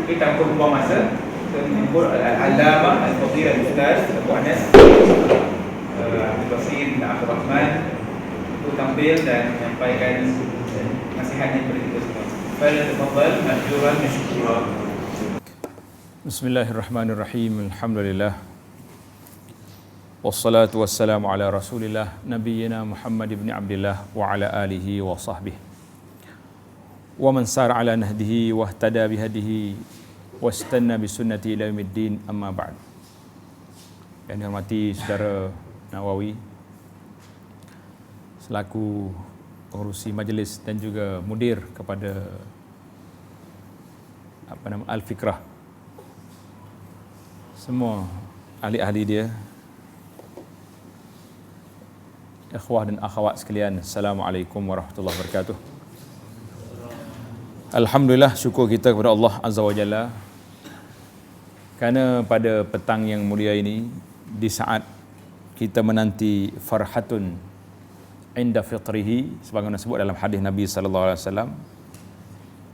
kita buang masa menyebut Al-Allamah Al-Fadhil Al-Ustaz Abu Anas Abdul Basir bin Abdul Rahman untuk tampil dan menyampaikan nasihatnya kepada kita semua. Falyatafaddal majjuran mashkura. Bismillahirrahmanirrahim. Alhamdulillah. Wassalatu wassalamu ala Rasulillah nabiyyina Muhammad ibn Abdullah wa ala alihi wa sahbihi wa man sara ala nahdihi wa ihtada bihadihi wastanna bisunnati ila yaumiddin, amma ba'd. Yang dihormati Saudara Nawawi selaku pengurusi majlis dan juga mudir kepada Al-Fikrah, semua ahli-ahli dia, ikhwah dan akhwat sekalian, Assalamualaikum warahmatullahi wabarakatuh. Alhamdulillah, syukur kita kepada Allah Azza wa Jalla kerana pada petang yang mulia ini, di saat kita menanti farhatun inda fitrihi, sebagaimana disebut dalam hadis Nabi sallallahu alaihi wasallam,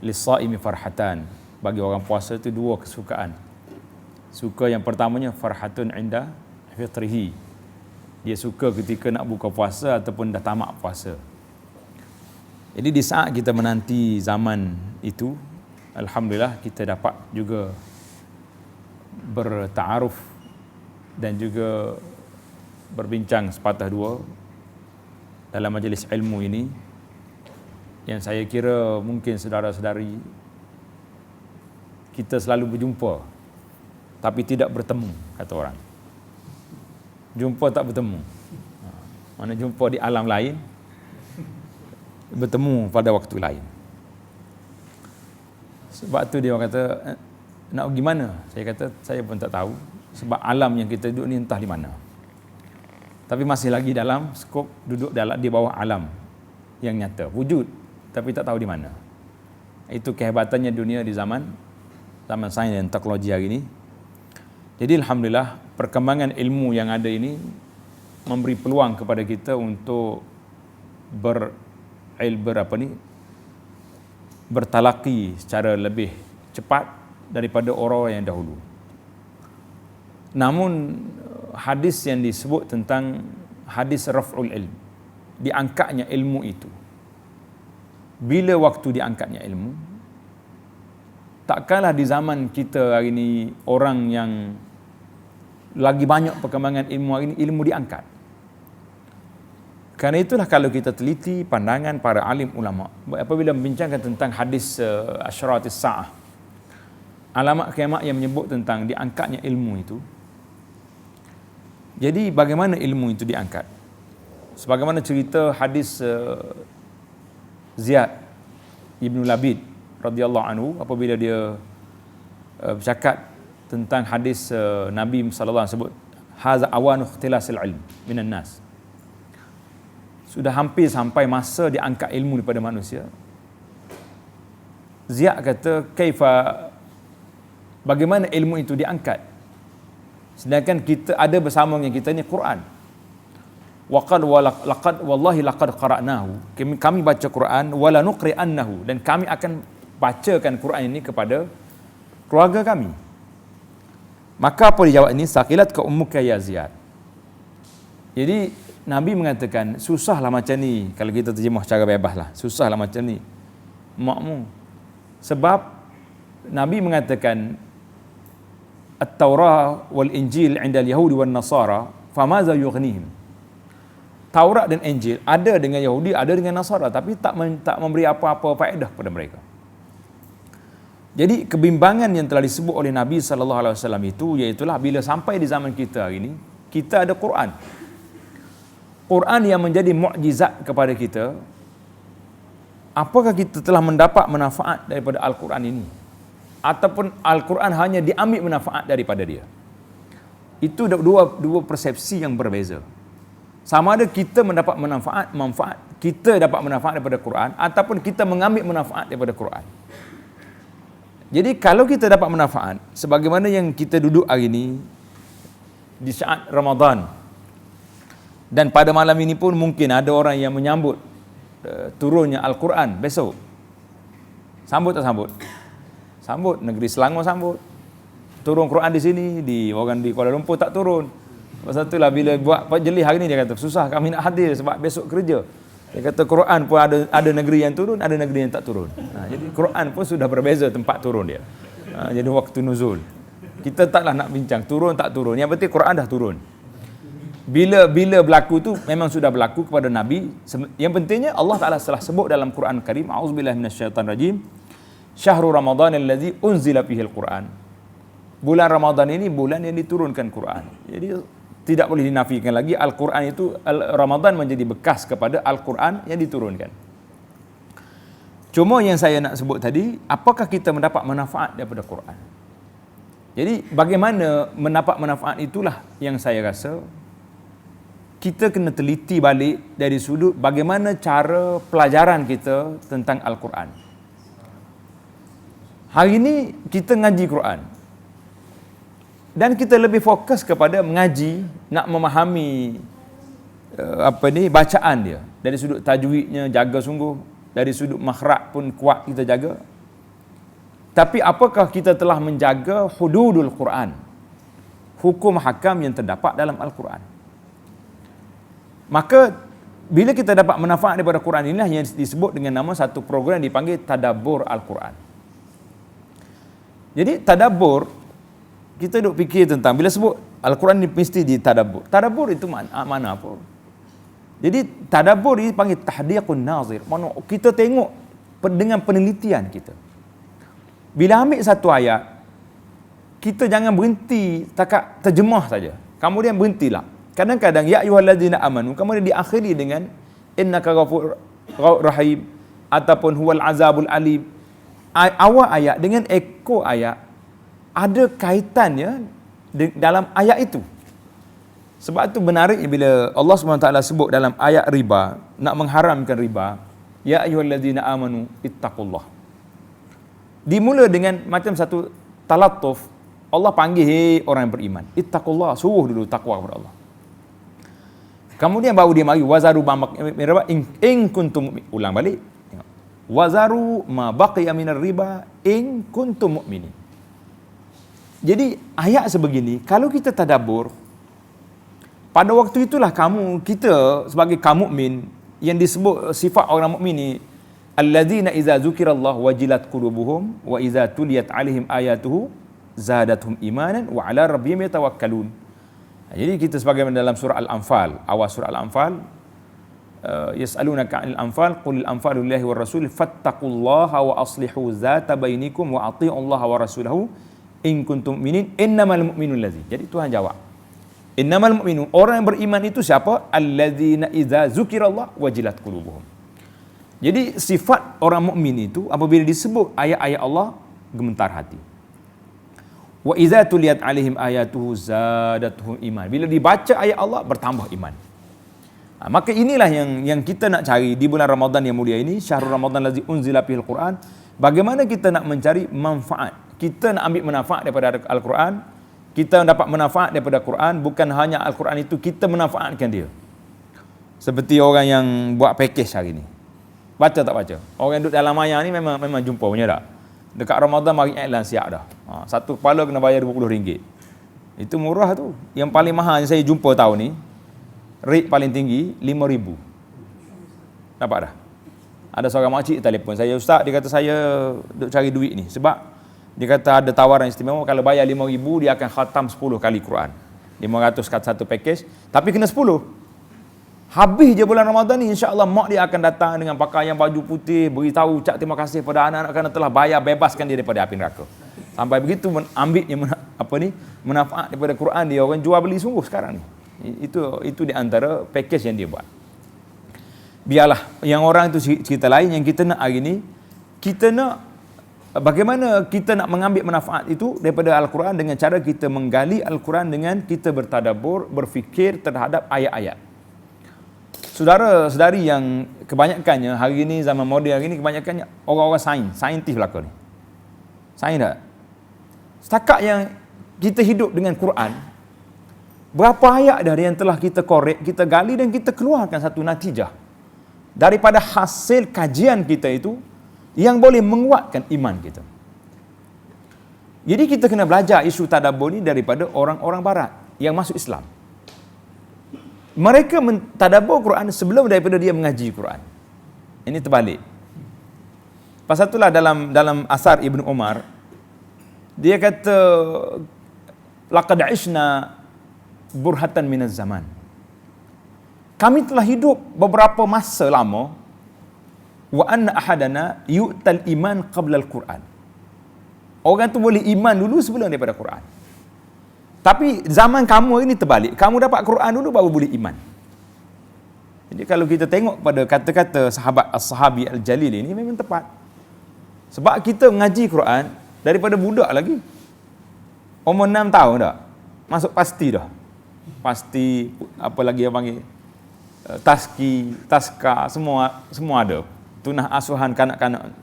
lis-shaimi farhatan, bagi orang puasa itu dua kesukaan. Suka yang pertamanya farhatun inda fitrihi, dia suka ketika nak buka puasa ataupun dah tamat puasa. Jadi di saat kita menanti zaman itu, alhamdulillah kita dapat juga bertaaruf dan juga berbincang sepatah dua dalam majlis ilmu ini, yang saya kira mungkin saudara-saudari kita selalu berjumpa tapi tidak bertemu, kata orang. Jumpa tak bertemu. Mana jumpa di alam lain, bertemu pada waktu lain. Sebab tu dia orang kata, nak pergi mana? Saya kata, saya pun tak tahu. Sebab alam yang kita duduk ni entah di mana. Tapi masih lagi dalam skop duduk di bawah alam yang nyata. Wujud, tapi tak tahu di mana. Itu kehebatannya dunia di zaman sains dan teknologi hari ini. Jadi alhamdulillah, perkembangan ilmu yang ada ini memberi peluang kepada kita untuk bertalaki secara lebih cepat daripada orang yang dahulu. Namun hadis yang disebut tentang hadis raf'ul ilm, diangkatnya ilmu itu, bila waktu diangkatnya ilmu, takkanlah di zaman kita hari ini orang yang lagi banyak perkembangan ilmu hari ini, ilmu diangkat. Karena itulah kalau kita teliti pandangan para alim ulama apabila membincangkan tentang hadis asyratis sa'ah, alamat kiamat yang menyebut tentang diangkatnya ilmu itu. Jadi bagaimana ilmu itu diangkat? Sebagaimana cerita hadis Ziyad Ibn Labid radhiyallahu anhu apabila dia bercakap tentang hadis Nabi sallallahu alaihi wasallam sebut, haza awanu ikhtilasil ilm minan nas. Sudah hampir sampai masa diangkat ilmu daripada manusia. Ziyad kata, bagaimana ilmu itu diangkat? Sedangkan kita ada bersama dengan kita ni Quran. Wallahi laqad qara'nahu. Kami baca Quran, wala nuqri'annahu, dan kami akan bacakan Quran ini kepada keluarga kami. Maka apa dijawab ini? Saqilat ka ummuka ya Ziyad. Jadi Nabi mengatakan, susahlah macam ni, kalau kita terjemah secara bebaslah, susahlah macam ni makmu. Sebab Nabi mengatakan At-Taurah wal Injil 'inda al-Yahudi wan Nasara, famaza yughnihim. Taurat dan Injil ada dengan Yahudi, ada dengan Nasara, tapi tak memberi apa-apa faedah kepada mereka. Jadi kebimbangan yang telah disebut oleh Nabi sallallahu alaihi wasallam itu, iaitulah bila sampai di zaman kita hari ini, kita ada Quran. Quran yang menjadi mukjizat kepada kita. Apakah kita telah mendapat manfaat daripada Al-Quran ini? Ataupun Al-Quran hanya diambil manfaat daripada dia? Itu dua persepsi yang berbeza. Sama ada kita mendapat manfaat, kita dapat manfaat daripada Quran, ataupun kita mengambil manfaat daripada Quran. Jadi kalau kita dapat manfaat, sebagaimana yang kita duduk hari ini di saat Ramadan, dan pada malam ini pun mungkin ada orang yang menyambut turunnya Al-Quran besok. Sambut tak sambut? Sambut. Negeri Selangor sambut. Turun Quran di sini, orang di Kuala Lumpur tak turun. Pasal itulah bila buat jeli hari ni dia kata, susah kami nak hadir sebab besok kerja. Dia kata Quran pun ada negeri yang turun, ada negeri yang tak turun. Jadi Quran pun sudah berbeza tempat turun dia. Jadi waktu nuzul. Kita taklah nak bincang turun tak turun. Yang penting Quran dah turun. Bila berlaku tu memang sudah berlaku kepada Nabi. Yang pentingnya Allah Taala telah sebut dalam Quran Karim, auzubillahi minasyaitanirrajim, syahrul ramadan allazi unzila fihil Quran. Bulan Ramadan ini bulan yang diturunkan Quran. Jadi tidak boleh dinafikan lagi Al-Quran itu, Ramadan menjadi bekas kepada Al-Quran yang diturunkan. Cuma yang saya nak sebut tadi, apakah kita mendapat manfaat daripada Quran? Jadi bagaimana mendapat manfaat itulah yang saya rasa kita kena teliti balik dari sudut bagaimana cara pelajaran kita tentang Al-Quran. Hari ini kita ngaji Quran. Dan kita lebih fokus kepada mengaji, nak memahami bacaan dia. Dari sudut tajwidnya jaga sungguh, dari sudut makhraj pun kuat kita jaga. Tapi apakah kita telah menjaga hududul Quran? Hukum hakam yang terdapat dalam Al-Quran. Maka bila kita dapat manfaat daripada Quran inilah yang disebut dengan nama satu program yang dipanggil Tadabbur Al-Quran. Jadi tadabbur, kita duk fikir tentang, bila sebut Al-Quran ni mesti ditadabbur. Tadabbur itu mana apa? Jadi tadabbur ini panggil tahdiqun nazir. Mana kita tengok dengan penelitian kita. Bila ambil satu ayat, kita jangan berhenti takat terjemah saja. Kemudian berhentilah. Kadang-kadang ya ayyuhallazina amanu, kemudian diakhiri dengan innaka ghafurur rahim ataupun huwal azabul alim. Awal ayat dengan ekor ayat ada kaitannya dalam ayat itu. Sebab itu menarik bila Allah SWT sebut dalam ayat riba, nak mengharamkan riba, ya ayyuhallazina amanu ittaqullah. Dimula dengan macam satu talattuf, Allah panggil hei orang yang beriman, ittaqullah, suruh dulu takwa kepada Allah. Kemudian baru dia mari wazaru riba in kuntum mu'min. Ulang balik. Wazaru ma baqiya minar riba in kuntum mu'minin. Jadi ayat sebegini, kalau kita tadabbur, pada waktu itulah kita sebagai kaum mukmin yang disebut sifat orang mukmin ni, alladzina idza dzukirallah wajilat qulubuhum wa idza tuliyat alaihim ayatuhu zadatuhum imanan wa ala rabbihim yatawakkalun. Jadi kita sebagaimana dalam surah Al-Anfal, awal surah Al-Anfal, yas'alunaka 'anil anfal qulil anfalu lillahi war rasul fattaqullaha wa aslihu zata bainikum wa athi'ullaha wa rasulahu in kuntum mu'minin innamal mu'minun allazi. Jadi Tuhan jawab, innamal mu'minun, orang yang beriman itu siapa? Allazina idza dzukirallah wajilat qulubuhum. Jadi sifat orang mukmin itu apabila disebut ayat-ayat Allah gemetar hati. Wa idza tuliyat alaihim ayatuhu zadatuhum iman. Bila dibaca ayat Allah bertambah iman. Maka inilah yang kita nak cari di bulan Ramadan yang mulia ini, syahrul ramadan allazi unzila fihil Quran. Bagaimana kita nak mencari manfaat? Kita nak ambil manfaat daripada Al-Quran, kita dapat manfaat daripada Quran, bukan hanya Al-Quran itu kita manfaatkan dia. Seperti orang yang buat package hari ni. Baca tak baca? Orang yang duduk dalam maya ni memang jumpa punya tak? Dekat Ramadan mari iklan siap dah. Satu kepala kena bayar RM20. Itu murah tu. Yang paling mahal yang saya jumpa tahun ni, rate paling tinggi RM5,000. Dapat dah? Ada seorang makcik telefon saya, ustaz, dia kata saya duk cari duit ni sebab dia kata ada tawaran istimewa, kalau bayar RM5,000 dia akan khatam 10 kali Quran. 500 kat satu package, tapi kena 10. Habis je bulan Ramadan ni, insya-Allah mak dia akan datang dengan pakaian baju putih, beritahu ucap terima kasih pada anak-anak kerana telah bayar bebaskan dia daripada api neraka. Sampai begitu ambil manfaat daripada Quran dia, orang jual beli sungguh sekarang ni. Itu di antara package yang dia buat. Biarlah yang orang itu cerita lain. Yang kita nak hari ni, kita nak bagaimana kita nak mengambil manfaat itu daripada Al-Quran dengan cara kita menggali Al-Quran dengan kita bertadabbur, berfikir terhadap ayat-ayat. Saudara-saudari yang kebanyakannya hari ini, zaman moden hari ini, kebanyakannya orang-orang saintis belaka ni. Sains tak? Setakat yang kita hidup dengan Quran, berapa ayat dah yang telah kita korek, kita gali dan kita keluarkan satu natijah daripada hasil kajian kita itu yang boleh menguatkan iman kita. Jadi kita kena belajar isu tadabbur ni daripada orang-orang barat yang masuk Islam. Mereka mentadabbur Quran sebelum daripada dia mengaji Quran. Ini terbalik. Pasal itulah dalam asar Ibn Umar, dia kata, laqad ishna burhatan minaz zaman. Kami telah hidup beberapa masa lama, wa anna ahadana yu'tal iman qabla al-Quran. Orang tu boleh iman dulu sebelum daripada Quran. Tapi zaman kamu ini terbalik. Kamu dapat Quran dulu baru boleh iman. Jadi kalau kita tengok pada kata-kata sahabat as-sahabi al-jalil ini memang tepat. Sebab kita mengaji Quran daripada budak lagi. Umur 6 tahun dah. Masuk pasti dah. Pasti, apa lagi yang panggil, taski, taska, semua ada. Tunah asuhan kanak-kanak.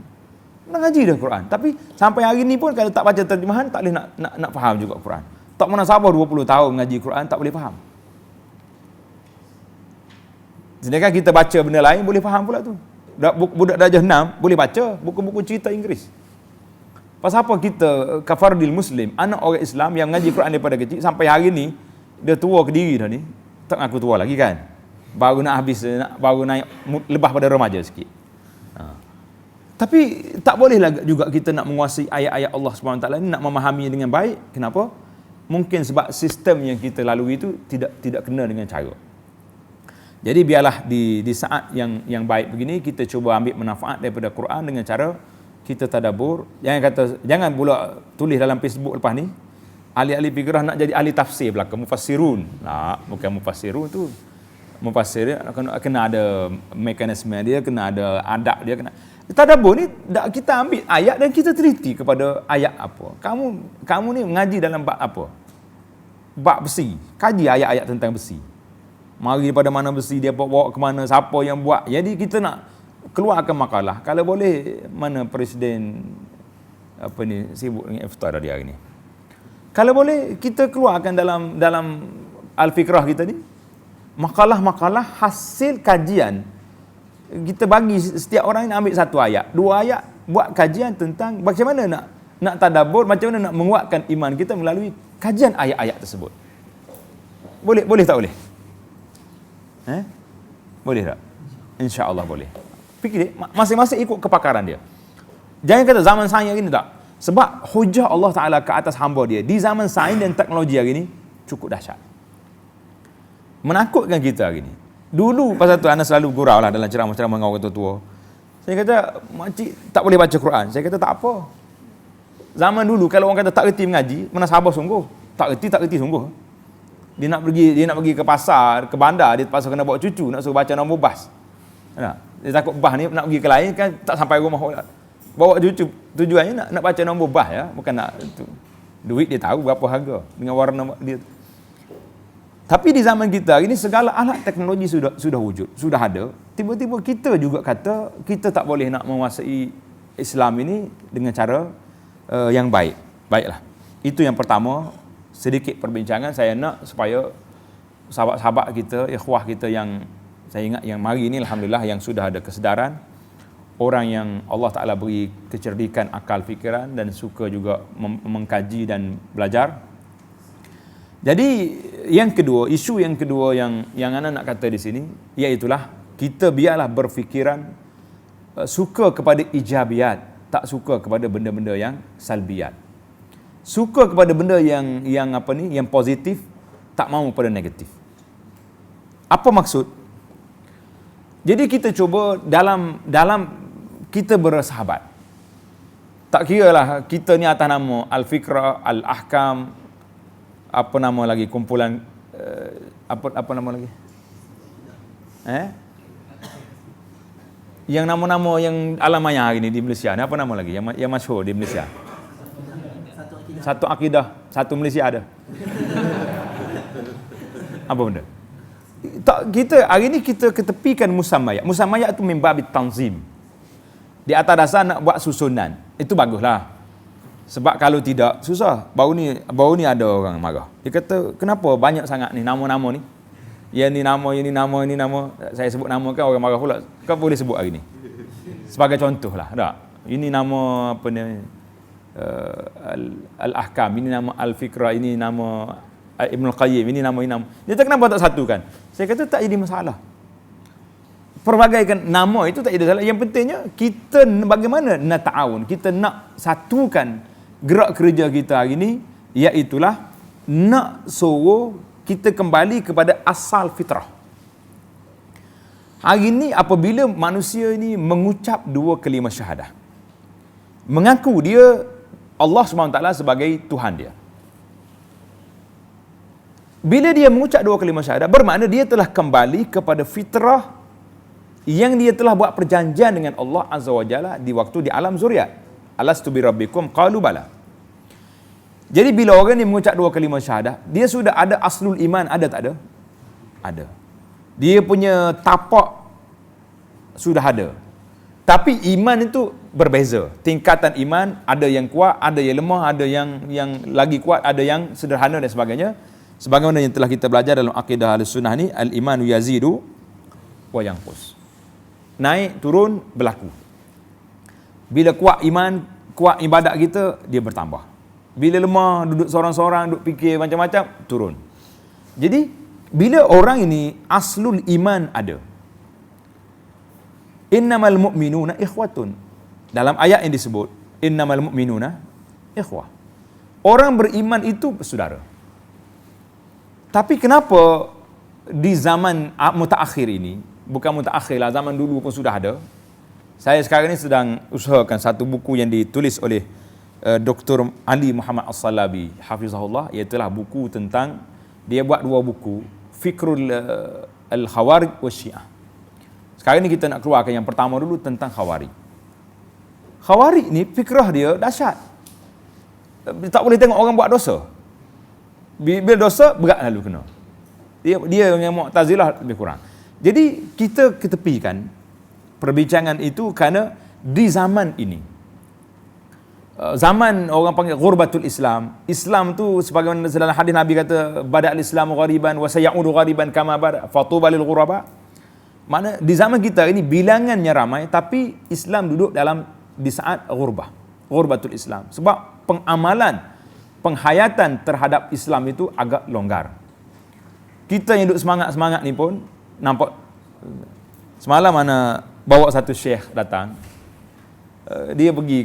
Mengaji dah Quran. Tapi sampai hari ni pun kalau tak baca terjemahan, tak boleh nak faham juga Quran. Tak mana sabar 20 tahun mengaji Quran, tak boleh faham. Sedangkan kita baca benda lain, boleh faham pula tu. Budak darjah 6, boleh baca buku-buku cerita Inggeris. Pasal apa kita, kafardil muslim, anak orang Islam yang mengaji Quran daripada kecil, sampai hari ni, dia tua ke diri dah ni. Tak ngaku tua lagi kan. Baru nak habis, baru naik, lebah pada remaja sikit. Tapi tak bolehlah juga kita nak menguasai ayat-ayat Allah SWT ni, nak memahaminya dengan baik. Kenapa? Mungkin sebab sistem yang kita lalui itu tidak kena dengan cara. Jadi biarlah di saat yang baik begini, kita cuba ambil manfaat daripada Quran dengan cara kita tadabbur. Jangan pula tulis dalam Facebook lepas ni, ahli-ahli fikrah nak jadi ahli tafsir belaka, mufassirun. Nah, bukan mufassirun tu. Mufassir kena ada mekanisme dia, kena ada adab dia, kena. Tadabbur ni kita ambil ayat dan kita teliti kepada ayat apa. Kamu ni mengaji dalam bab apa? Bab besi. Kaji ayat-ayat tentang besi. Mari daripada mana besi, dia bawa ke mana, siapa yang buat. Jadi kita nak keluarkan makalah. Kalau boleh, mana Presiden apa ni sibuk dengan iftar tadi hari ni. Kalau boleh kita keluarkan dalam al-fikrah kita ni makalah-makalah hasil kajian. Kita bagi setiap orang ni ambil satu ayat, 2 ayat, buat kajian tentang bagaimana nak tadabbur, macam mana nak menguatkan iman kita melalui kajian ayat-ayat tersebut. Boleh tak boleh? Boleh tak? InsyaAllah boleh. Fikir masing-masing ikut kepakaran dia. Jangan kata zaman sains hari ni tak. Sebab hujah Allah Ta'ala ke atas hamba dia di zaman sains dan teknologi hari ni cukup dahsyat. Menakutkan kita hari ni. Dulu pasal tu Ana selalu gurau lah dalam ceramah-ceramah dengan orang tua-tua. Saya kata, makcik tak boleh baca Quran. Saya kata tak apa. Zaman dulu kalau orang kata tak reti mengaji, mana sabar sungguh. Tak reti sungguh. Dia nak pergi ke pasar, ke bandar, dia terpaksa kena bawa cucu, nak suruh baca nombor bas. Dia takut bas ni nak pergi ke lain kan tak sampai rumah. Bawa cucu, tujuannya nak baca nombor bas ya, bukan nak tu. Duit dia tahu berapa harga dengan warna dia. Tapi di zaman kita hari ini segala alat teknologi sudah wujud, sudah ada. Tiba-tiba kita juga kata kita tak boleh nak menguasai Islam ini dengan cara yang baik. Baiklah. Itu yang pertama, sedikit perbincangan saya nak supaya sahabat-sahabat kita, ikhwah kita yang saya ingat yang mari ini alhamdulillah yang sudah ada kesedaran, orang yang Allah Taala beri kecerdikan akal fikiran dan suka juga mengkaji dan belajar. Jadi yang kedua, isu yang kedua yang Ana nak kata di sini, iaitulah kita biarlah berfikiran suka kepada ijabiyat, tak suka kepada benda-benda yang salbiyat. Suka kepada benda yang apa ni, yang positif, tak mahu pada negatif. Apa maksud? Jadi kita cuba dalam kita bersahabat. Tak kiralah kita ni atas nama al-fikrah, al-ahkam, apa nama lagi kumpulan apa nama lagi? Yang nama-nama yang alam maya hari ni di Malaysia ni apa nama lagi yang masyhur di Malaysia? Satu akidah, satu Malaysia ada. Apa benda? Tak, kita hari ni kita ketepikan musamayat. Musamayat tu mimbabit tanzim. Di atas dasar nak buat susunan. Itu baguslah. Sebab kalau tidak, susah. Baru ni ada orang marah. Dia kata, kenapa banyak sangat ni nama-nama ni? Yang ni nama. Saya sebut nama kan orang marah pula. Kau boleh sebut hari ni. Sebagai contoh lah. Tak? Ini nama apa ni? Al-Ahkam, ini nama Al-Fikrah, ini nama Ibn Al-Qayyim, ini nama. Dia kata kenapa tak satukan? Saya kata tak jadi masalah. Perbagaikan nama itu tak jadi masalah. Yang pentingnya kita bagaimana nak ta'awun, kita nak satukan gerak kerja kita hari ini, iaitulah nak suruh kita kembali kepada asal fitrah. Hari ini apabila manusia ini mengucap dua kalimah syahadah, mengaku dia Allah SWT sebagai Tuhan dia. Bila dia mengucap dua kalimah syahadah, bermakna dia telah kembali kepada fitrah yang dia telah buat perjanjian dengan Allah Azza wa Jalla di waktu di alam zuriat. Alastu bi rabbikum qalu bala. Jadi bila orang ni mengucap dua kalimah syahadah, dia sudah ada aslul iman, ada tak ada? Ada. Dia punya tapak sudah ada. Tapi iman itu berbeza. Tingkatan iman ada yang kuat, ada yang lemah, ada yang lagi kuat, ada yang sederhana dan sebagainya. Sebagaimana yang telah kita belajar dalam akidah Ahlussunnah ni, al-imanu yazidu wa yanqus. Naik, turun, berlaku. Bila kuat iman, kuat ibadat kita, dia bertambah. Bila lemah, duduk seorang-seorang, duduk fikir macam-macam, turun. Jadi, bila orang ini aslul iman ada. Innamal mu'minuna ikhwatun. Dalam ayat yang disebut, innamal mu'minuna ikhwah. Orang beriman itu saudara. Tapi kenapa di zaman mutaakhir ini, bukan mutaakhir lah, zaman dulu pun sudah ada. Saya sekarang ini sedang usahakan satu buku yang ditulis oleh Dr. Ali Muhammad As-Salabi, hafizahullah, iaitulah buku tentang, dia buat dua buku, Fikrul Al-Khawarij wa Syiah. Sekarang ini kita nak keluarkan yang pertama dulu tentang Khawarij. Khawarij ni fikrah dia dahsyat. Tak boleh tengok orang buat dosa. Bila dosa, berat lalu kena. Dia dengan Mu'tazilah lebih kurang. Jadi, kita ketepikan perbincangan itu kerana di zaman ini, zaman orang panggil ghurbatul Islam, Islam tu sebagaimana dalam hadis Nabi kata, bada'al Islamu ghariban wa sayaudu ghariban kama bada fatuba lil ghuraba. Makna di zaman kita ini bilangannya ramai, tapi Islam duduk di saat ghurbatul Islam. Sebab penghayatan terhadap Islam itu agak longgar. Kita yang duduk semangat-semangat ni pun nampak. Semalam mana bawa satu syekh datang, dia pergi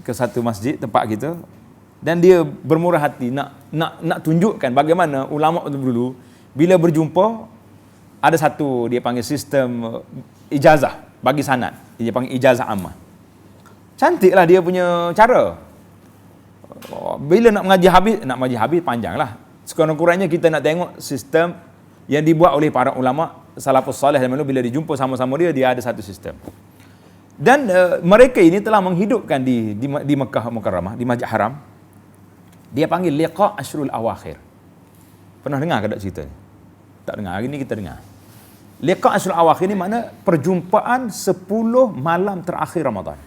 ke satu masjid tempat kita, dan dia bermurah hati nak tunjukkan bagaimana ulama dulu bila berjumpa ada satu dia panggil sistem ijazah bagi sanad, dia panggil ijazah ammah. Cantiklah dia punya cara. Bila nak mengaji habis panjanglah. Sekurang-kurangnya kita nak tengok sistem yang dibuat oleh para ulama salafus salih dan bila dijumpa sama-sama dia ada satu sistem. Dan mereka ini telah menghidupkan di Mekah Mukarramah, di Masjid Haram. Dia panggil liqa ashrul awakhir. Pernah dengar ke tak cerita ni? Tak dengar. Hari ni kita dengar. Liqa ashrul awakhir ni makna perjumpaan 10 malam terakhir Ramadan.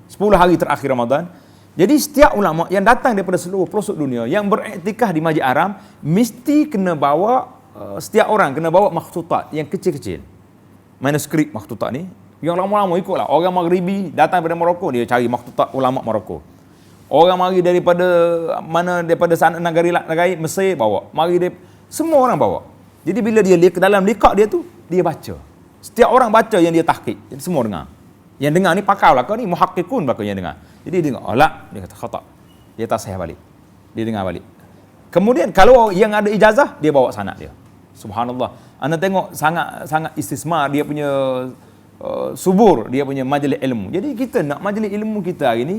10 hari terakhir Ramadan. Jadi setiap ulama yang datang daripada seluruh pelosok dunia yang beriktikaf di Masjid Haram mesti kena bawa, setiap orang kena bawa makhtutat yang kecil-kecil. Manuskrip makhtutat ni. Yang lama-lama ikutlah. Orang Maghribi datang daripada Morocco, dia cari makhtutat ulama Morocco. Orang mari daripada sana negara Mesir bawa. Semua orang bawa. Jadi bila dia dalam liqah dia tu, dia baca. Setiap orang baca yang dia tahqiq. Jadi semua dengar. Yang dengar ni pakar lah kau ni, muhaqqiqun bakal yang dengar. Jadi dia dengar, dia kata khata'. Dia tasihah balik. Dia dengar balik. Kemudian kalau yang ada ijazah, dia bawa sanad dia. Subhanallah. Anda tengok sangat istismar dia punya subur, dia punya majlis ilmu. Jadi kita nak majlis ilmu kita hari ni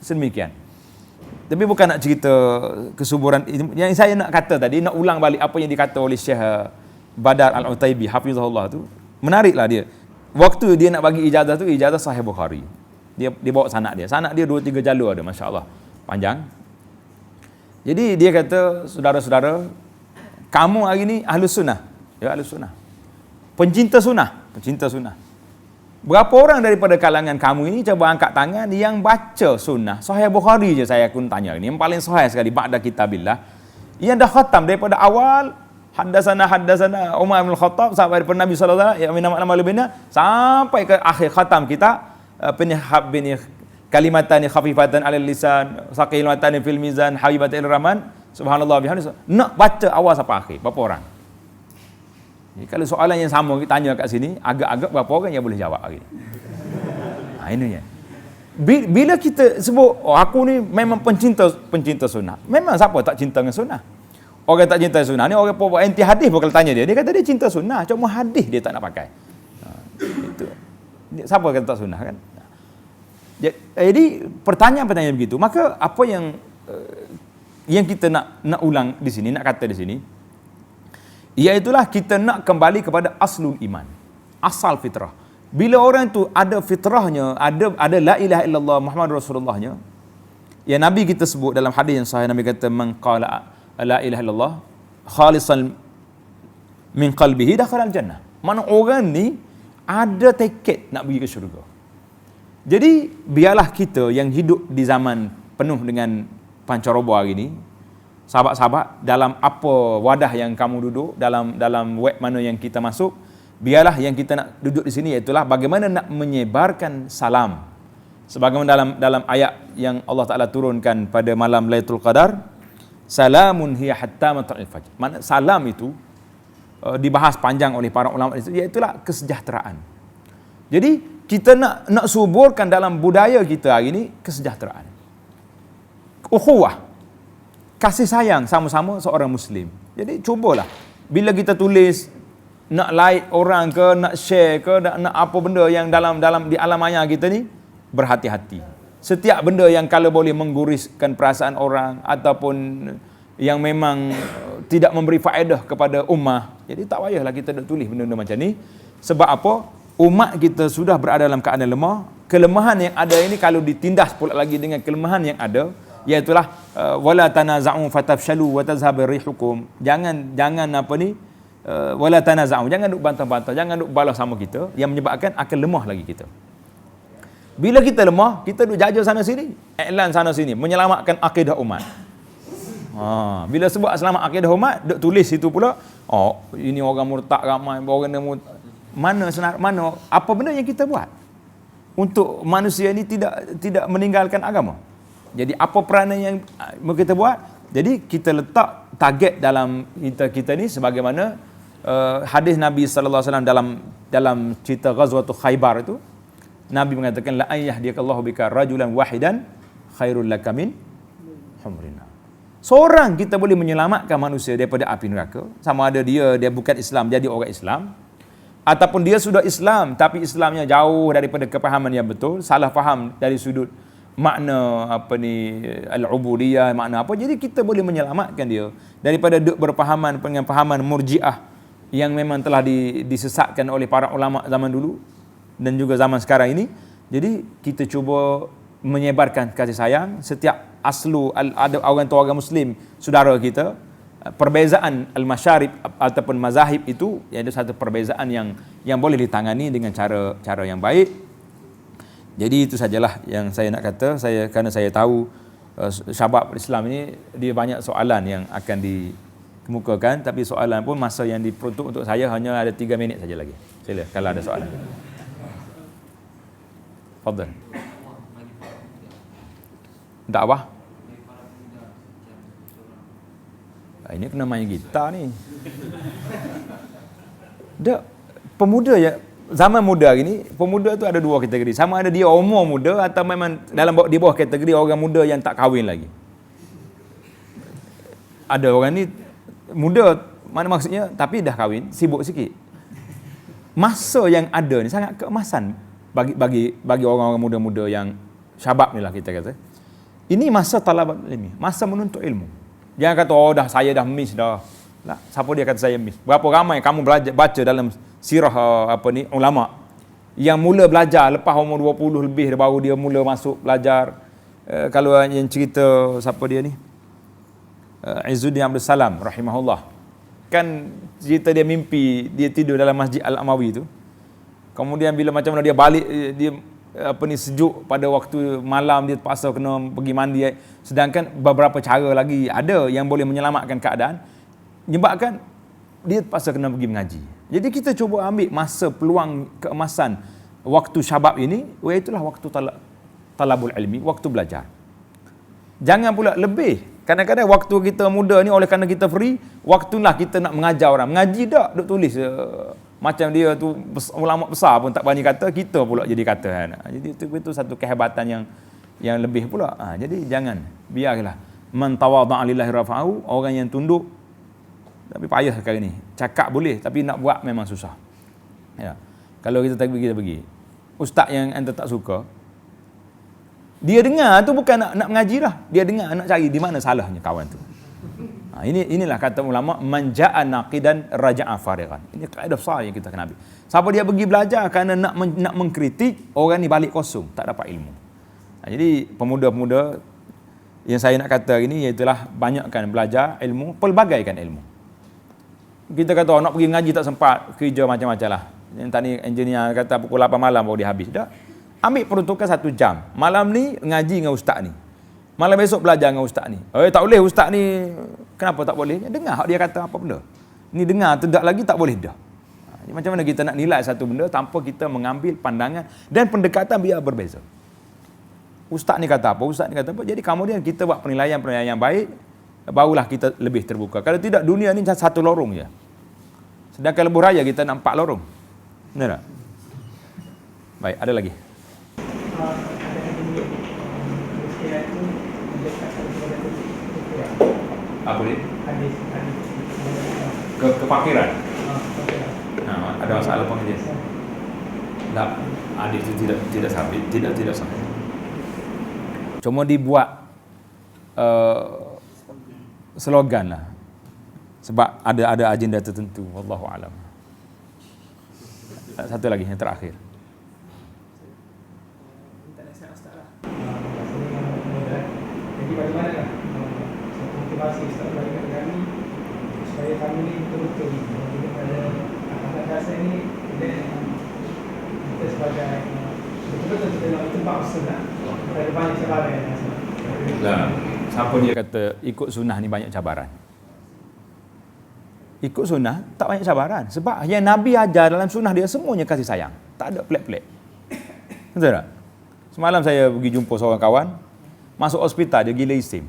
sedemikian. Tapi bukan nak cerita kesuburan. Yang saya nak kata tadi, nak ulang balik apa yang dikata oleh Syekh Badar Al-Utaibi, hafizahullah tu. Menariklah dia. Waktu dia nak bagi ijazah tu, ijazah Sahih Bukhari. Dia bawa sanad dia. Sanad dia 2-3 jalur ada, masya-Allah. Panjang. Jadi dia kata, saudara-saudara, kamu hari ni Ahlus Sunnah. Ya, Ahlus Sunnah. Pencinta sunnah. Berapa orang daripada kalangan kamu ini coba angkat tangan yang baca sunnah? Sahih Bukhari je saya pun tanya ini. Yang paling sahih sekali ba'da kitabillah. Yang dah khatam daripada awal Haddasana Umar bin Khattab sampai daripada Nabi sallallahu alaihi wasallam, nama lebihnya sampai ke akhir khatam kita Kalimatani khafifatan 'alal lisan, saqilatani fil mizan, habibatan ilir rahman, subhanallah bihamdihi. Nak baca awal sampai akhir. Berapa orang? Jadi, kalau soalan yang sama kita tanya kat sini, agak-agak berapa orang yang boleh jawab hari ni? Ini ya. Bila kita sebut, aku ni memang pencinta sunnah. Memang siapa tak cinta dengan sunnah? Orang tak cinta sunnah ni orang anti hadis pun kalau tanya dia kata dia cinta sunnah, cuma hadis dia tak nak pakai. Itu. Siapa kata tak sunnah kan? Jadi pertanyaan-pertanyaan begitu, maka apa yang kita nak ulang di sini, nak kata di sini, iaitulah kita nak kembali kepada aslul iman, asal fitrah. Bila orang tu ada fitrahnya, ada la ilaha illallah Muhammad Rasulullahnya, ya Nabi kita sebut dalam hadis yang sahih, Nabi kata man qala la ilaha illallah khalisan min qalbihi dakhala al-jannah. Mana orang ni ada tiket nak pergi ke syurga. Jadi biarlah kita yang hidup di zaman penuh dengan pancaroba hari ini, sahabat-sahabat, dalam apa wadah yang kamu duduk, dalam web mana yang kita masuk, biarlah yang kita nak duduk di sini iaitulah bagaimana nak menyebarkan salam. Sebagaimana dalam ayat yang Allah Taala turunkan pada malam Lailatul Qadar, salamun hiya hatta matla'il fajr. Mana salam itu dibahas panjang oleh para ulama itu, iaitulah kesejahteraan. Jadi kita nak suburkan dalam budaya kita hari ini kesejahteraan, ukhuwah, kasih sayang sama-sama seorang Muslim. Jadi cubalah bila kita tulis, nak like orang ke, nak share ke, nak apa benda yang dalam di alam maya kita ni, berhati-hati. Setiap benda yang kalau boleh mengguriskan perasaan orang ataupun yang memang tidak memberi faedah kepada ummah, jadi tak payahlah kita nak tulis benda-benda macam ni. Sebab apa? Umat kita sudah berada dalam keadaan lemah. Kelemahan yang ada ini kalau ditindas pula lagi dengan kelemahan yang ada, iaitulah wala tanaza'u fatafshalu wa tazhabu rihukum. Jangan apa ni, wala tanaza'u, jangan duk bantah-bantah, jangan duk balas sama kita, yang menyebabkan akan lemah lagi kita. Bila kita lemah, kita duk jaja sana sini, iklan sana sini, menyelamatkan akidah umat. Bila sebut selamat akidah umat, duk tulis itu pula, ini orang murtad ramai, orang mana apa benda yang kita buat untuk manusia ini tidak meninggalkan agama. Jadi apa peranan yang kita buat? Jadi kita letak target dalam kita ni sebagaimana hadis Nabi sallallahu alaihi wasallam dalam cerita Ghazwatul Khaybar itu, Nabi mengatakan la ayyahdikallahu bika rajulan wahidan khairul laka min humrin. Seorang kita boleh menyelamatkan manusia daripada api neraka, sama ada dia bukan Islam jadi orang Islam, ataupun dia sudah Islam tapi Islamnya jauh daripada kepahaman yang betul, salah faham dari sudut makna al-ubudiyah, makna apa. Jadi kita boleh menyelamatkan dia daripada berpahaman dengan pahaman murjiah yang memang telah disesatkan oleh para ulama zaman dulu dan juga zaman sekarang ini. Jadi kita cuba menyebarkan kasih sayang. Setiap ada orang tua orang Muslim, saudara kita, perbezaan al-masyarib ataupun mazahib itu ada satu perbezaan yang boleh ditangani dengan cara yang baik. Jadi itu sajalah yang saya nak kata. Kerana saya tahu syabab Islam ini dia banyak soalan yang akan dikemukakan, tapi soalan pun masa yang diperuntuk untuk saya hanya ada 3 minit saja lagi. Sila kalau ada soalan. Fadhal. Dakwah. Ini kena main gitar ni. Pemuda ya, zaman muda hari ni, pemuda tu ada 2 kategori. Sama ada dia umur muda atau memang di bawah kategori orang muda yang tak kahwin lagi. Ada orang ni muda, mana maksudnya, tapi dah kahwin, sibuk sikit. Masa yang ada ni sangat keemasan bagi orang-orang muda-muda yang syabab ni lah kita kata. Ini masa talabat ilmi, masa menuntut ilmu. Jangan kata saya dah miss dah. Lah, siapa dia kata saya miss? Berapa ramai kamu baca dalam sirah ulama yang mula belajar lepas umur 20 lebih baru dia mula masuk belajar. Kalau yang cerita siapa dia ni? Izzuddin Abdul Salam rahimahullah. Kan cerita dia mimpi dia tidur dalam Masjid Al-Amawi tu. Kemudian bila macam mana dia balik, dia sejuk pada waktu malam, dia terpaksa kena pergi mandi. Sedangkan beberapa cara lagi ada yang boleh menyelamatkan keadaan, menyebabkan dia terpaksa kena pergi mengaji. Jadi kita cuba ambil masa peluang keemasan waktu syabab ini, itulah waktu talabul ilmi, waktu belajar. Jangan pula lebih. Kadang-kadang waktu kita muda ni oleh kerana kita free, waktulah kita nak mengajar orang. Mengaji tak, duk tulis macam dia tu ulama besar pun tak berani kata, kita pula jadi kata kan. Jadi itu satu kehebatan yang lebih pula. Jadi jangan, biarlah. Man tawadha'a lillahi rafa'ahu, orang yang tunduk. Tapi payah sekarang ni. Cakap boleh, tapi nak buat memang susah. Ya. Kalau kita pergi. Ustaz yang anda tak suka, dia dengar tu bukan nak mengaji dah. Dia dengar nak cari di mana salahnya kawan tu. Inilah kata ulama, man ja'a naqidan raja'a farighan. Ini kaedah besar yang kita kena ambil. Siapa dia pergi belajar kerana nak mengkritik, orang ni balik kosong, tak dapat ilmu. Jadi pemuda-pemuda yang saya nak kata ini ialah banyakkan belajar ilmu, pelbagaikan ilmu. Kita kata nak pergi ngaji tak sempat, kerja macam-macam lah. Yang tadi engineer kata pukul 8 malam baru dia habis. Dah. Ambil peruntukan 1 jam. Malam ni ngaji dengan ustaz ni. Malam besok belajar dengan ustaz ni. Tak boleh ustaz ni. Kenapa tak boleh? Dengar hak dia kata apa benda. Ni dengar tidak lagi tak boleh dah. Macam mana kita nak nilai satu benda tanpa kita mengambil pandangan dan pendekatan biar berbeza. Ustaz ni kata apa, ustaz ni kata apa. Jadi kemudian kita buat penilaian yang baik, barulah kita lebih terbuka. Kalau tidak, dunia ni satu lorong je. Sedangkan lebuh raya kita nampak lorong. Benar tak? Baik, ada lagi. Apa dia? Kefakiran. Ada masalah apa dia? Tak, hadis itu tidak sabit, tidak sahih. Cuma dibuat slogan lah. Sebab ada agenda tertentu. Wallahu alam. Satu lagi yang terakhir. Jadi bagaimana motivasi Ustaz bagi kami supaya kami ni betul-betul pada akan dasar ni kita sebagai betul-betul kita nak tempat sunnah. Ada banyak cabaran yang lah, siapa dia kata ikut sunnah ni banyak cabaran? Ikut sunnah tak banyak cabaran. Sebab yang Nabi ajar dalam sunnah dia semuanya kasih sayang. Tak ada pelik-pelik. Betul tak? Semalam saya pergi jumpa seorang kawan, masuk hospital dia gila isim.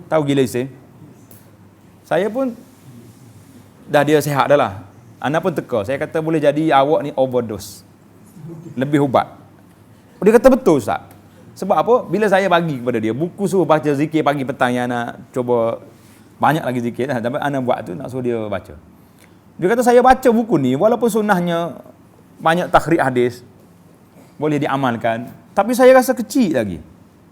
Tahu gila isim? Saya pun dah dia sihat dah lah. Anak pun teka. Saya kata boleh jadi awak ni overdose. Lebih ubat. Dia kata betul Ustaz. Sebab apa? Bila saya bagi kepada dia buku suruh baca zikir pagi petang yang anak cuba banyak lagi zikir dah. Tapi anak buat tu nak suruh dia baca. Dia kata saya baca buku ni walaupun sunnahnya banyak takhrij hadis boleh diamalkan, tapi saya rasa kecil lagi.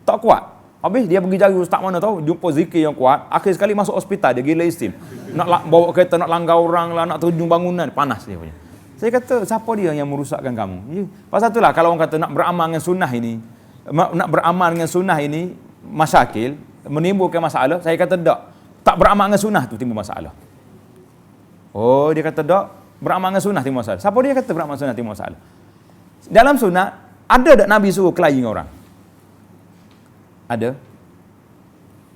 Tak kuat. Habis dia pergi cari ustaz mana tahu, jumpa zikir yang kuat, akhir sekali masuk hospital dia gila istim. Nak bawa kereta nak langgar orang lah, nak terjun bangunan, panas dia punya. Saya kata siapa dia yang merosakkan kamu? Ya. Pasal itulah kalau orang kata nak beramal dengan sunnah ini, nak beramal dengan sunnah ini masyakil, menimbulkan masalah, saya kata tak beramal dengan sunnah tu timbul masalah. Oh, dia kata tak, beramal dengan sunnah timbul masalah. Siapa dia kata beramal dengan sunnah timbul masalah? Dalam sunnah ada tak Nabi suruh kelahi orang? Ada.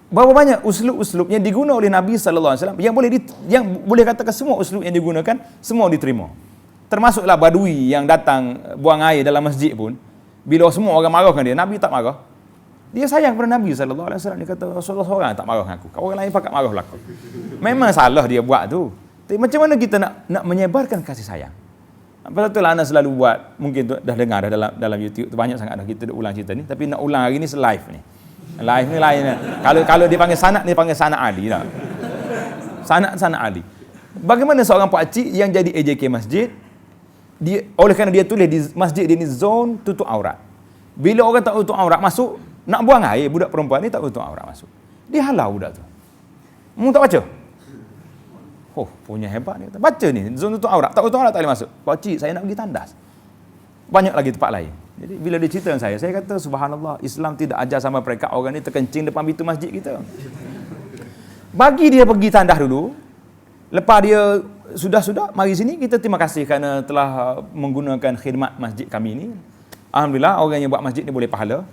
Berapa banyak uslub-uslub yang digunakan oleh Nabi sallallahu alaihi wasallam yang boleh katakan semua uslub yang digunakan semua diterima. Termasuklah badui yang datang buang air dalam masjid pun, bila semua orang marahkan dia, Nabi tak marah. Dia sayang kepada Nabi sallallahu alaihi wasallam. Dia kata Rasulullah seorang tak marah aku. Kau orang lain pakat marah aku. Memang salah dia buat tu. Tapi macam mana kita nak menyebarkan kasih sayang? Pasal itulah Ana selalu buat, mungkin tu dah dengar dah dalam YouTube tu banyak sangat dah kita dah ulang cerita ni, tapi nak ulang hari ni live ni. Live ni lain. Kalau dia panggil sanad, dia panggil sanad Ali lah. Sanad Ali. Bagaimana seorang pak cik yang jadi AJK masjid, dia oleh kerana dia tulis di masjid dia ni zone tutup aurat. Bila orang tak tutup aurat masuk, nak buang air, budak perempuan ni tak tutup aurat masuk. Dia halau budak tu. Mu tak baca? Oh, punya hebat ni. Baca ni, zon tutup aurat. Tak tutup aurat tak boleh masuk. Pakcik, saya nak pergi tandas. Banyak lagi tempat lain. Jadi bila dia cerita dengan saya kata subhanallah, Islam tidak ajar sama mereka orang ni terkencing depan pintu masjid kita. Bagi dia pergi tandas dulu. Lepas dia sudah, mari sini kita terima kasih kerana telah menggunakan khidmat masjid kami ni. Alhamdulillah orang yang buat masjid ni boleh pahala.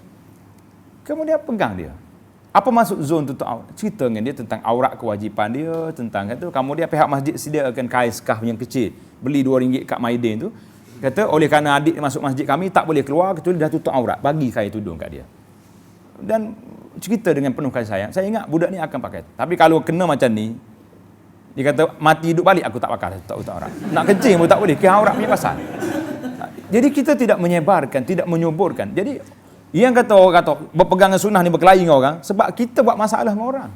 Kemudian pegang dia. Apa maksud zon tutup aurat? Cerita dengan dia tentang aurat kewajipan dia, tentang kata kemudian pihak masjid sediakan kain skaf yang kecil. Beli RM2 kat Maidin tu. Kata oleh kerana adik masuk masjid kami tak boleh keluar kecuali dah tutup aurat, bagi saya tudung kat dia. Dan cerita dengan penuh kasih sayang. Saya ingat budak ni akan pakai. Tapi kalau kena macam ni, dia kata mati hidup balik aku tak pakai, tak tutup aurat. Nak kencing pun tak boleh, ke aurat punya pasal. Jadi kita tidak menyebarkan, tidak menyuburkan. Jadi yang kata orang kata berpegangan sunnah ni berkelahi dengan orang sebab kita buat masalah dengan orang.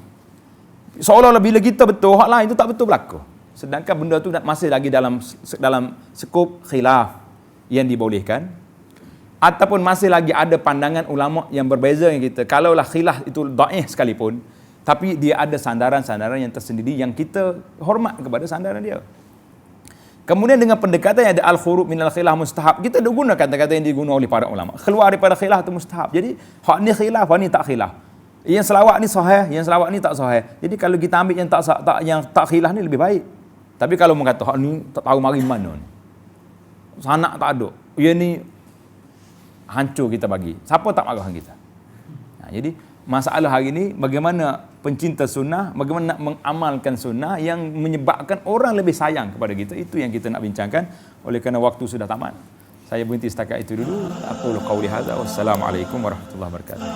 Seolah-olah bila kita betul, hak lain tu tak betul berlaku. Sedangkan benda tu masih lagi dalam skop khilaf yang dibolehkan, ataupun masih lagi ada pandangan ulama yang berbeza dengan kita. Kalaulah khilaf itu dhaif sekalipun, tapi dia ada sandaran-sandaran yang tersendiri yang kita hormat kepada sandaran dia. Kemudian dengan pendekatan yang ada al-khuruj minal khilaf mustahab, kita dah guna kata-kata yang digunakan oleh para ulama. Keluar daripada khilaf itu mustahab. Jadi hak ni khilaf, hak ni tak khilaf. Yang selawat ni sahih, yang selawat ni tak sahih. Jadi kalau kita ambil yang tak khilaf ni lebih baik. Tapi kalau mengata hak ni tak tahu mari mana ni. Sanak tak ada. Ia ni hancur kita bagi. Siapa tak marah kita? Jadi masalah hari ni bagaimana pencinta sunnah, bagaimana nak mengamalkan sunnah yang menyebabkan orang lebih sayang kepada kita. Itu yang kita nak bincangkan. Oleh kerana waktu sudah tamat, saya berhenti setakat itu dulu. Aku qauli hadza. Wassalamualaikum warahmatullahi wabarakatuh.